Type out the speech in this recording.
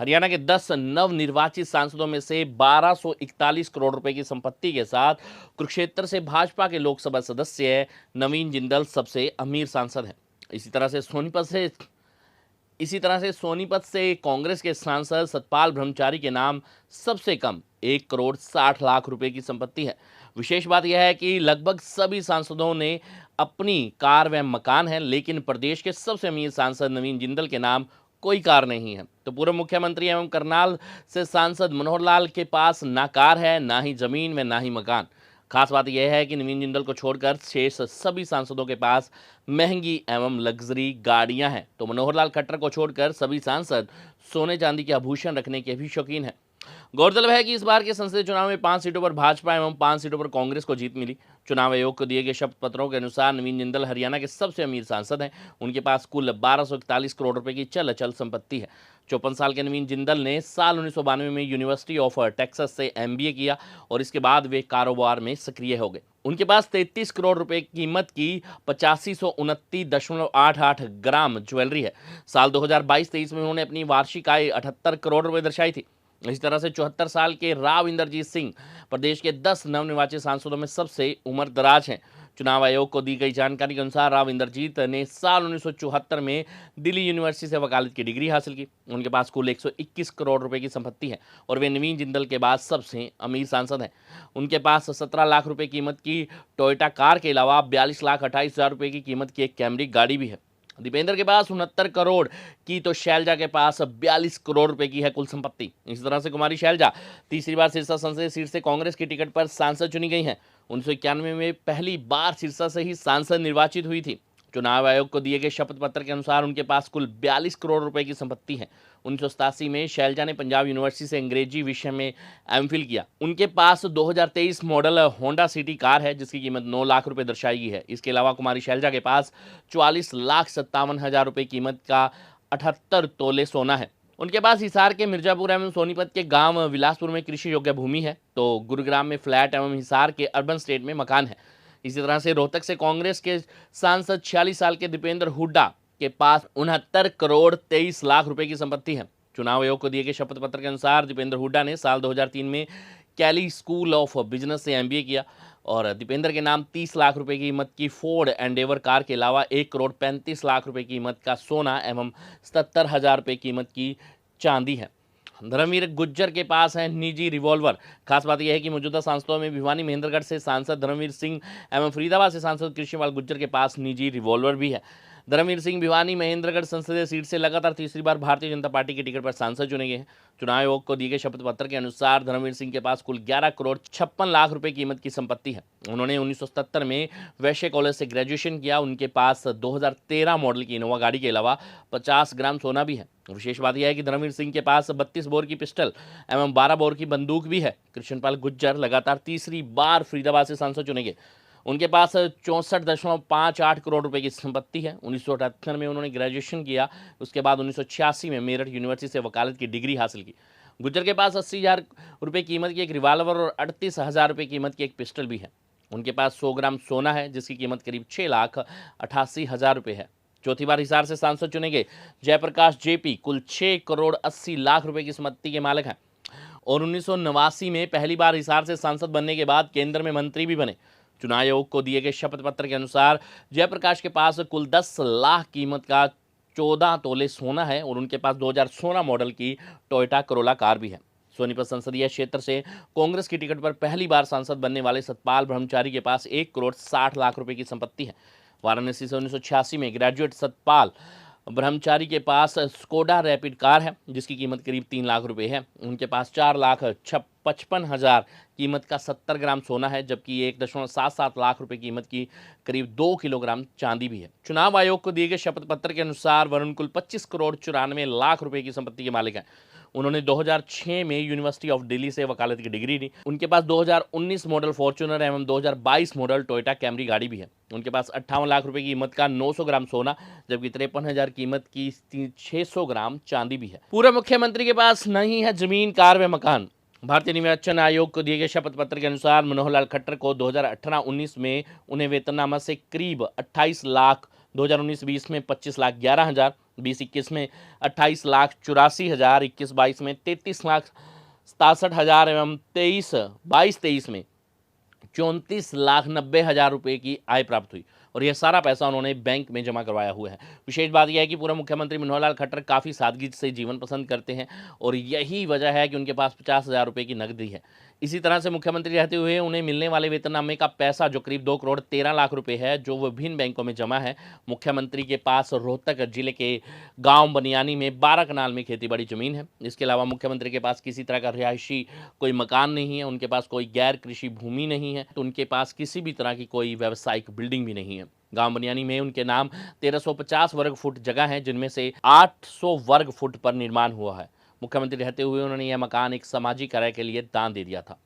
हरियाणा के 10 नवनिर्वाचित सांसदों में से 1241 करोड़ रुपए की संपत्ति के साथ कुरुक्षेत्र से भाजपा के लोकसभा सदस्य नवीन जिंदल सबसे अमीर सांसद हैं। इसी तरह से सोनीपत से कांग्रेस के सांसद सतपाल ब्रह्मचारी के नाम सबसे कम 1 करोड़ 60 लाख रुपए की संपत्ति है। विशेष बात यह है कि लगभग सभी सांसदों ने अपनी कार व मकान है, लेकिन प्रदेश के सबसे अमीर सांसद नवीन जिंदल के नाम कोई कार नहीं है। तो पूर्व मुख्यमंत्री एवं करनाल से सांसद मनोहर लाल के पास ना कार है, ना ही जमीन व ना ही मकान। खास बात यह है कि नवीन जिंदल को छोड़कर शेष सभी सांसदों के पास महंगी एवं लग्जरी गाड़ियां हैं। तो मनोहर लाल खट्टर को छोड़कर सभी सांसद सोने चांदी के आभूषण रखने के भी शौकीन हैं। गौरतलब है कि इस बार के संसदीय चुनाव में 5 सीटों पर भाजपा एवं 5 सीटों पर कांग्रेस को जीत मिली। चुनाव आयोग को दिए गए शपथ पत्रों के अनुसार नवीन जिंदल हरियाणा के सबसे अमीर सांसद हैं। उनके पास कुल 1241 करोड़ रुपए की चल अचल संपत्ति है। 54 साल के नवीन जिंदल ने साल 1992 में यूनिवर्सिटी ऑफ टेक्सास से MBA किया और इसके बाद वे कारोबार में सक्रिय हो गए। उनके पास 33 करोड़ रुपए कीमत की 8529.88 ग्राम ज्वेलरी है। साल 2022-23 में उन्होंने अपनी वार्षिक आय 78 करोड़ रुपए दर्शाई थी। इसी तरह से 74 साल के राव इंदरजीत सिंह प्रदेश के 10 नवनिर्वाचित सांसदों में सबसे उम्र दराज हैं। चुनाव आयोग को दी गई जानकारी के अनुसार राव इंदरजीत ने साल 1974 में दिल्ली यूनिवर्सिटी से वकालत की डिग्री हासिल की। उनके पास कुल 121 करोड़ रुपए की संपत्ति है और वे नवीन जिंदल के बाद सबसे अमीर सांसद हैं। उनके पास 17 लाख रुपए कीमत की टोयोटा कार के अलावा 42,28,000 रुपए की कीमत की एक कैमरी गाड़ी भी है। दीपेंद्र के पास 69 करोड़ की तो शैलजा के पास 42 करोड़ रुपए की है कुल संपत्ति। इसी तरह से कुमारी शैलजा तीसरी बार सिरसा संसदीय सीट से कांग्रेस की टिकट पर सांसद चुनी गई हैं। 1991 में पहली बार सिरसा से ही सांसद निर्वाचित हुई थी। चुनाव आयोग को दिए गए शपथ पत्र के अनुसार उनके पास कुल 42 करोड़ रुपए की संपत्ति है। 1987 में शैलजा ने पंजाब यूनिवर्सिटी से अंग्रेजी विषय में MPhil किया। उनके पास 2023 मॉडल होंडा सिटी कार है जिसकी कीमत 9 लाख रुपए दर्शाई गई है। इसके अलावा कुमारी शैलजा के पास 44,57,000 रुपए कीमत का 78 तोले सोना है। उनके पास हिसार के मिर्जापुर एवं सोनीपत के गांव विलासपुर में कृषि योग्य भूमि है, तो गुरुग्राम में फ्लैट एवं हिसार के अर्बन स्टेट में मकान है। इसी तरह से रोहतक से कांग्रेस के सांसद 46 साल के दीपेंद्र हुड्डा के पास 69 करोड़ 23 लाख रुपए की संपत्ति है। चुनाव आयोग को दिए गए शपथ पत्र के अनुसार दीपेंद्र हुड्डा ने साल 2003 में कैली स्कूल ऑफ बिजनेस से MBA किया और दीपेंद्र के नाम 30 लाख रुपए की कीमत की फोर्ड एंडेवर कार के अलावा 1 करोड़ 35 लाख रुपए की कीमत का सोना एवं 77,000 रुपए कीमत की चांदी है। धर्मवीर गुज्जर के पास है निजी रिवॉल्वर। खास बात यह है कि मौजूदा सांसदों में भिवानी महेंद्रगढ़ से सांसद धर्मवीर सिंह एवं फरीदाबाद से सांसद कृष्णपाल गुज्जर के पास निजी रिवॉल्वर भी है। धर्मवीर सिंह भिवानी महेंद्रगढ़ संसदीय सीट से लगातार तीसरी बार भारतीय जनता पार्टी की टिकट पर सांसद चुने गए हैं। चुनाव आयोग को दिए गए शपथ पत्र के अनुसार धर्मवीर सिंह के पास कुल 11 करोड़ 56 लाख रुपए कीमत की संपत्ति है। उन्होंने 1977 में वैश्य कॉलेज से ग्रेजुएशन किया। उनके पास 2013 मॉडल की इनोवा गाड़ी के अलावा 50 ग्राम सोना भी है। विशेष बात यह है कि धर्मवीर सिंह के पास 32 बोर की पिस्टल एवं 12 बोर की बंदूक भी है। कृष्णपाल गुज्जर लगातार तीसरी बार फरीदाबाद से सांसद चुने गए। उनके पास 64.58 करोड़ रुपए की संपत्ति है। 1978 में उन्होंने ग्रेजुएशन किया। उसके बाद 1986 में मेरठ यूनिवर्सिटी से वकालत की डिग्री हासिल की। गुज्जर के पास 80,000 रुपये कीमत की एक रिवाल्वर और 38,000 रुपये कीमत की एक पिस्टल भी है। उनके पास 100 ग्राम सोना है जिसकी कीमत करीब 6,88,000 रुपये है। चौथी बार हिसार से सांसद चुने गए जयप्रकाश JP कुल 6 करोड़ 80 लाख रुपए की संपत्ति के मालिक हैं और 1989 में पहली बार हिसार से सांसद बनने के बाद केंद्र में मंत्री भी बने। चुनाव आयोग को दिए गए शपथ पत्र के अनुसार जयप्रकाश के पास कुल 10 लाख कीमत का 14 तोले सोना है और उनके पास 2016 मॉडल की टोयोटा करोला कार भी है। सोनीपत संसदीय क्षेत्र से कांग्रेस की टिकट पर पहली बार सांसद बनने वाले सतपाल ब्रह्मचारी के पास 1 करोड़ 60 लाख रुपए की संपत्ति है। वाराणसी से 1986 में ग्रेजुएट सतपाल ब्रह्मचारी के पास स्कोडा रैपिड कार है जिसकी कीमत करीब 3 लाख रुपए है। उनके पास 4,55,000 कीमत का 70 ग्राम सोना है जबकि 1.77 लाख रुपए कीमत की करीब 2 किलोग्राम चांदी भी है। चुनाव आयोग को दिए गए शपथ पत्र के अनुसार वरुण कुल 25 करोड़ 94 लाख रुपए की संपत्ति के मालिक हैं। उन्होंने 2006 में यूनिवर्सिटी ऑफ दिल्ली से वकालत की डिग्री ली। उनके पास 2019 मॉडल फॉर्च्यूनर एवं 2022 मॉडल टोयोटा कैमरी गाड़ी भी है। उनके पास 58 लाख रुपए की कीमत का 900 ग्राम सोना जबकि 53,000 कीमत की 600 ग्राम चांदी भी है। पूर्व मुख्यमंत्री के पास नहीं है जमीन, कार व मकान। भारतीय निर्वाचन आयोग को दिए गए शपथ पत्र के अनुसार मनोहर लाल खट्टर को 2018-19 में उन्हें वेतननामा से करीब 28 लाख, 2019-20 में 25,11,000, 2021 में 28,84,000, 21-22 में 33,67,000 एवं 22-23 में 34,90,000 रुपये की आय प्राप्त हुई और यह सारा पैसा उन्होंने बैंक में जमा करवाया हुआ है। विशेष बात यह है कि पूर्व मुख्यमंत्री मनोहर लाल खट्टर काफ़ी सादगी से जीवन पसंद करते हैं और यही वजह है कि उनके पास 50,000 रुपये की नकदी है। इसी तरह से मुख्यमंत्री रहते हुए उन्हें मिलने वाले वेतननामे का पैसा जो करीब 2 करोड़ 13 लाख रुपए है, जो विभिन्न बैंकों में जमा है। मुख्यमंत्री के पास रोहतक जिले के गांव बनियानी में 12 कनाल में खेती बड़ी जमीन है। इसके अलावा मुख्यमंत्री के पास किसी तरह का रिहायशी कोई मकान नहीं है, उनके पास कोई गैर कृषि भूमि नहीं है, तो उनके पास किसी भी तरह की कोई व्यावसायिक बिल्डिंग भी नहीं है। गांव बनियानी में उनके नाम 1350 वर्ग फुट जगह है, जिनमें से 800 वर्ग फुट पर निर्माण हुआ है। मुख्यमंत्री रहते हुए उन्होंने यह मकान एक सामाजिक कार्य के लिए दान दे दिया था।